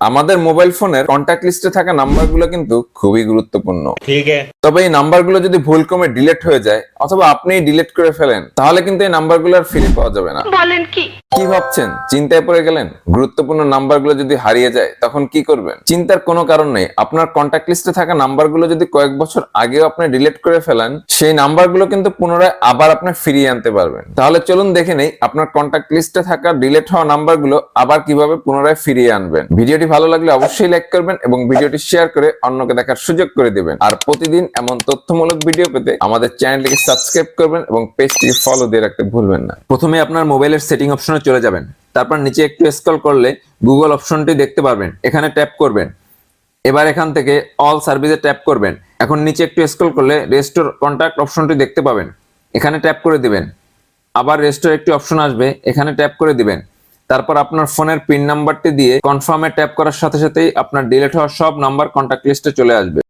আমাদের মোবাইল ফোনের কন্ট্যাক্ট লিস্টে থাকা নাম্বারগুলো কিন্তু খুবই গুরুত্বপূর্ণ। ठीक है। তবে এই নাম্বারগুলো যদি ভুলক্রমে ডিলিট হয়ে যায় অথবা আপনিই ডিলিট করে ফেলেন তাহলে কিন্তু এই নাম্বারগুলো আর ফিরে পাওয়া যাবে না। বলেন কি? কি ভাবছেন? চিন্তায় পড়ে গেলেন? গুরুত্বপূর্ণ নাম্বারগুলো যদি হারিয়ে যায় তখন কি করবেন? চিন্তার কোনো কারণ নেই। আপনার কন্ট্যাক্ট লিস্টে থাকা নাম্বারগুলো যদি কয়েক বছর আগেও আপনি ডিলিট করে ফেলেন, সেই নাম্বারগুলো কিন্তু পুনরায় আবার আপনি ফিরিয়ে আনতে পারবেন। তাহলে চলুন দেখে নেই আপনার কন্ট্যাক্ট লিস্টে থাকা ডিলিট হওয়া নাম্বারগুলো আবার কিভাবে পুনরায় ফিরিয়ে আনবেন। ভিডিওটি ভালো লাগলে অবশ্যই লাইক করবেন এবং ভিডিওটি শেয়ার করে অন্যকে দেখার সুযোগ করে দিবেন। আর প্রতিদিন এমন তথ্যমূলক ভিডিও পেতে আমাদের চ্যানেলটিকে সাবস্ক্রাইব করবেন এবং পেজটিকে ফলো দিয়ে রাখতে ভুলবেন না। প্রথমে আপনার মোবাইলের সেটিং অপশনে চলে যাবেন। তারপর নিচে একটু স্ক্রল করলে গুগল অপশনটি দেখতে পারবেন, এখানে ট্যাপ করবেন। এবার এখান থেকে অল সার্ভিসে ট্যাপ করবেন। এখন নিচে একটু স্ক্রল করলে রেস্টোর কন্টাক্ট অপশনটি দেখতে পাবেন, এখানে ট্যাপ করে দিবেন। আবার রেস্টোর একটি অপশন আসবে, এখানে ট্যাপ করে দিবেন। তারপর আপনার ফোনের পিন নাম্বারটি দিয়ে কনফার্মে ট্যাপ করার সাথে সাথেই আপনার ডিলিট হওয়া সব নাম্বার কন্টাক্ট লিস্টে চলে আসবে।